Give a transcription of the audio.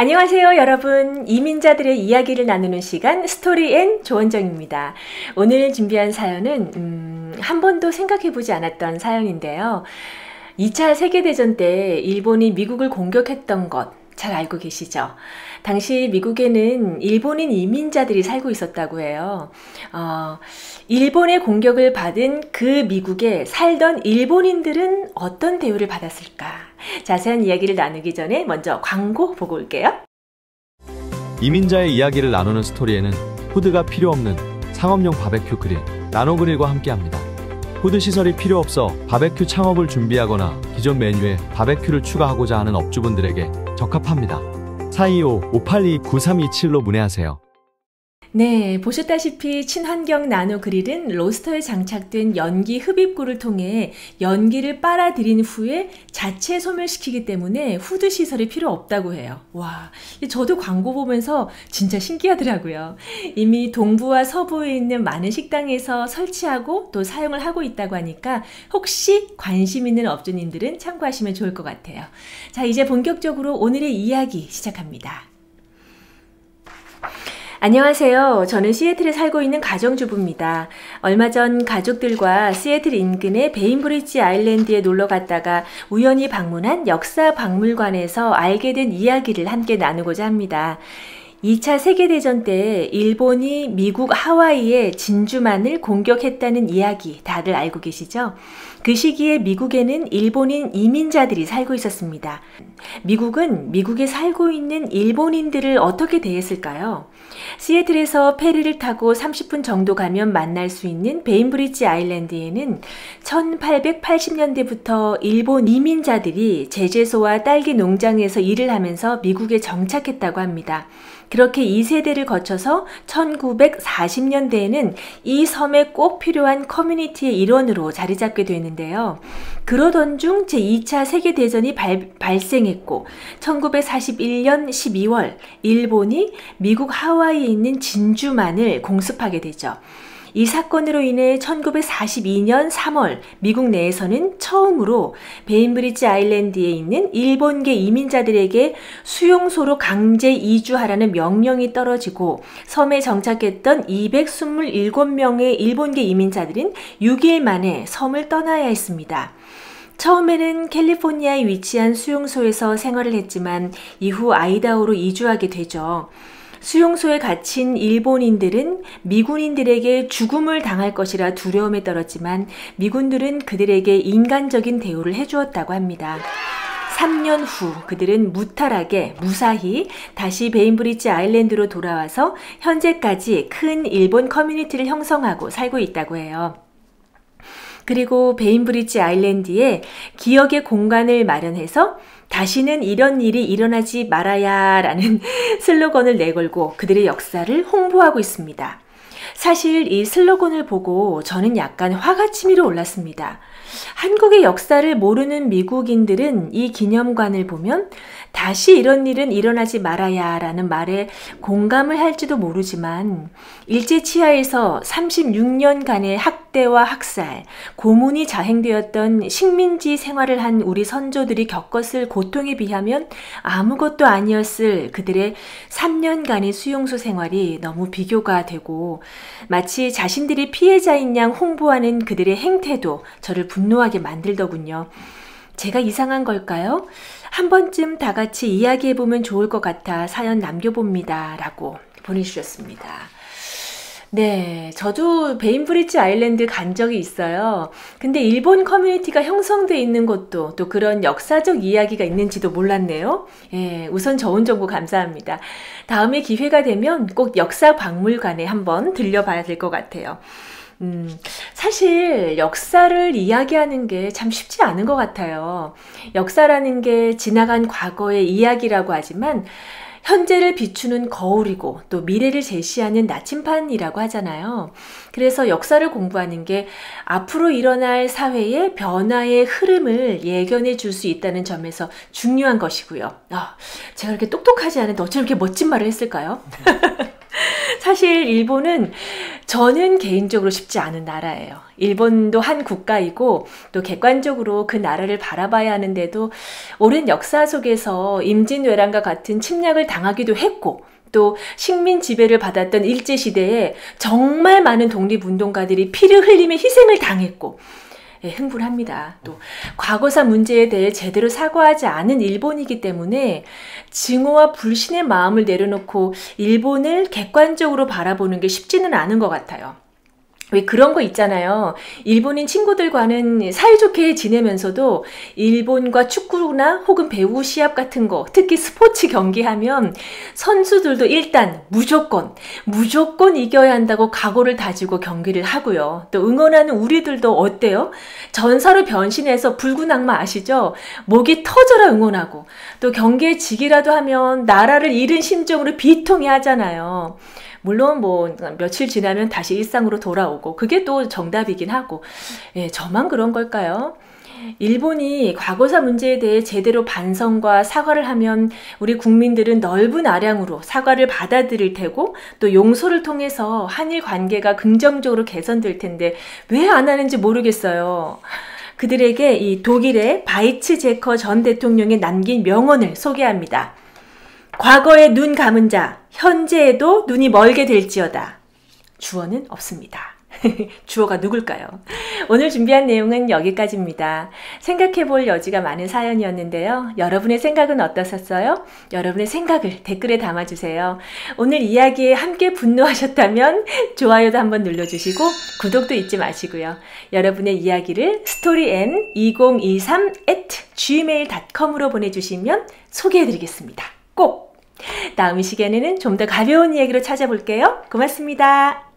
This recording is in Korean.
안녕하세요 여러분. 이민자들의 이야기를 나누는 시간 스토리앤 조원정입니다. 오늘 준비한 사연은 한 번도 생각해보지 않았던 사연인데요. 2차 세계대전 때 일본이 미국을 공격했던 것 잘 알고 계시죠? 당시 미국에는 일본인 이민자들이 살고 있었다고 해요. 일본의 공격을 받은 그 미국에 살던 일본인들은 어떤 대우를 받았을까? 자세한 이야기를 나누기 전에 먼저 광고 보고 올게요. 이민자의 이야기를 나누는 스토리에는 후드가 필요 없는 상업용 바베큐 그릴, 나노그릴과 함께합니다. 후드 시설이 필요 없어 바베큐 창업을 준비하거나 기존 메뉴에 바베큐를 추가하고자 하는 업주분들에게 적합합니다. 425-582-9327로 문의하세요. 네, 보셨다시피 친환경 나노 그릴은 로스터에 장착된 연기 흡입구를 통해 연기를 빨아들인 후에 자체 소멸시키기 때문에 후드 시설이 필요 없다고 해요. 와, 저도 광고 보면서 진짜 신기하더라고요. 이미 동부와 서부에 있는 많은 식당에서 설치하고 또 사용을 하고 있다고 하니까 혹시 관심 있는 업주님들은 참고하시면 좋을 것 같아요. 자, 이제 본격적으로 오늘의 이야기 시작합니다. 안녕하세요. 저는 시애틀에 살고 있는 가정주부입니다. 얼마 전 가족들과 시애틀 인근의 베인브리지 아일랜드에 놀러 갔다가 우연히 방문한 역사박물관에서 알게 된 이야기를 함께 나누고자 합니다. 2차 세계대전 때 일본이 미국 하와이의 진주만을 공격했다는 이야기 다들 알고 계시죠? 그 시기에 미국에는 일본인 이민자들이 살고 있었습니다. 미국은 미국에 살고 있는 일본인들을 어떻게 대했을까요? 시애틀에서 페리를 타고 30분 정도 가면 만날 수 있는 베인브리지 아일랜드에는 1880년대부터 일본 이민자들이 제재소와 딸기 농장에서 일을 하면서 미국에 정착했다고 합니다. 그렇게 2세대를 거쳐서 1940년대에는 이 섬에 꼭 필요한 커뮤니티의 일원으로 자리 잡게 되는데요. 그러던 중 제2차 세계대전이 발생했고 1941년 12월 일본이 미국 하와이에 있는 진주만을 공습하게 되죠. 이 사건으로 인해 1942년 3월 미국 내에서는 처음으로 베인브리지 아일랜드에 있는 일본계 이민자들에게 수용소로 강제 이주하라는 명령이 떨어지고 섬에 정착했던 227명의 일본계 이민자들은 6일 만에 섬을 떠나야 했습니다. 처음에는 캘리포니아에 위치한 수용소에서 생활을 했지만 이후 아이다호로 이주하게 되죠. 수용소에 갇힌 일본인들은 미군인들에게 죽음을 당할 것이라 두려움에 떨었지만 미군들은 그들에게 인간적인 대우를 해주었다고 합니다. 3년 후 그들은 무탈하게 무사히 다시 베인브리지 아일랜드로 돌아와서 현재까지 큰 일본 커뮤니티를 형성하고 살고 있다고 해요. 그리고 베인브리지 아일랜드에 기억의 공간을 마련해서 다시는 이런 일이 일어나지 말아야 라는 슬로건을 내걸고 그들의 역사를 홍보하고 있습니다. 사실 이 슬로건을 보고 저는 약간 화가 치밀어 올랐습니다. 한국의 역사를 모르는 미국인들은 이 기념관을 보면 다시 이런 일은 일어나지 말아야 라는 말에 공감을 할지도 모르지만 일제치하에서 36년간의 학대와 학살, 고문이 자행되었던 식민지 생활을 한 우리 선조들이 겪었을 고통에 비하면 아무것도 아니었을 그들의 3년간의 수용소 생활이 너무 비교가 되고 마치 자신들이 피해자인 양 홍보하는 그들의 행태도 저를 분노하게 만들더군요. 제가 이상한 걸까요? 한 번쯤 다 같이 이야기해보면 좋을 것 같아 사연 남겨봅니다. 라고 보내주셨습니다. 네, 저도 베인브리지 아일랜드 간 적이 있어요. 근데 일본 커뮤니티가 형성되어 있는 곳도 또 그런 역사적 이야기가 있는지도 몰랐네요. 예, 우선 좋은 정보 감사합니다. 다음에 기회가 되면 꼭 역사박물관에 한번 들려봐야 될 것 같아요. 사실 역사를 이야기하는 게 참 쉽지 않은 것 같아요. 역사라는 게 지나간 과거의 이야기라고 하지만 현재를 비추는 거울이고 또 미래를 제시하는 나침판이라고 하잖아요. 그래서 역사를 공부하는 게 앞으로 일어날 사회의 변화의 흐름을 예견해 줄 수 있다는 점에서 중요한 것이고요. 제가 이렇게 똑똑하지 않은데 어쩜 이렇게 멋진 말을 했을까요? 사실 일본은 저는 개인적으로 쉽지 않은 나라예요. 일본도 한 국가이고 또 객관적으로 그 나라를 바라봐야 하는데도 오랜 역사 속에서 임진왜란과 같은 침략을 당하기도 했고 또 식민 지배를 받았던 일제시대에 정말 많은 독립운동가들이 피를 흘리며 희생을 당했고 예, 흥분합니다. 또 과거사 문제에 대해 제대로 사과하지 않은 일본이기 때문에 증오와 불신의 마음을 내려놓고 일본을 객관적으로 바라보는 게 쉽지는 않은 것 같아요. 왜 그런 거 있잖아요. 일본인 친구들과는 사이좋게 지내면서도 일본과 축구나 혹은 배구 시합 같은 거, 특히 스포츠 경기하면 선수들도 일단 무조건 이겨야 한다고 각오를 다지고 경기를 하고요. 또 응원하는 우리들도 어때요? 전사로 변신해서 붉은 악마 아시죠? 목이 터져라 응원하고 또 경기에 지기라도 하면 나라를 잃은 심정으로 비통해 하잖아요. 물론 뭐 며칠 지나면 다시 일상으로 돌아오고 그게 또 정답이긴 하고 예, 저만 그런 걸까요? 일본이 과거사 문제에 대해 제대로 반성과 사과를 하면 우리 국민들은 넓은 아량으로 사과를 받아들일 테고 또 용서를 통해서 한일 관계가 긍정적으로 개선될 텐데 왜 안 하는지 모르겠어요. 그들에게 이 독일의 바이츠 제커 전 대통령이 남긴 명언을 소개합니다. 과거에 눈 감은 자, 현재에도 눈이 멀게 될지어다. 주어는 없습니다. 주어가 누굴까요? 오늘 준비한 내용은 여기까지입니다. 생각해볼 여지가 많은 사연이었는데요. 여러분의 생각은 어떠셨어요? 여러분의 생각을 댓글에 담아주세요. 오늘 이야기에 함께 분노하셨다면 좋아요도 한번 눌러주시고 구독도 잊지 마시고요. 여러분의 이야기를 storyn2023@gmail.com으로 보내주시면 소개해드리겠습니다. 꼭! 다음 이 시간에는 좀 더 가벼운 이야기로 찾아볼게요. 고맙습니다.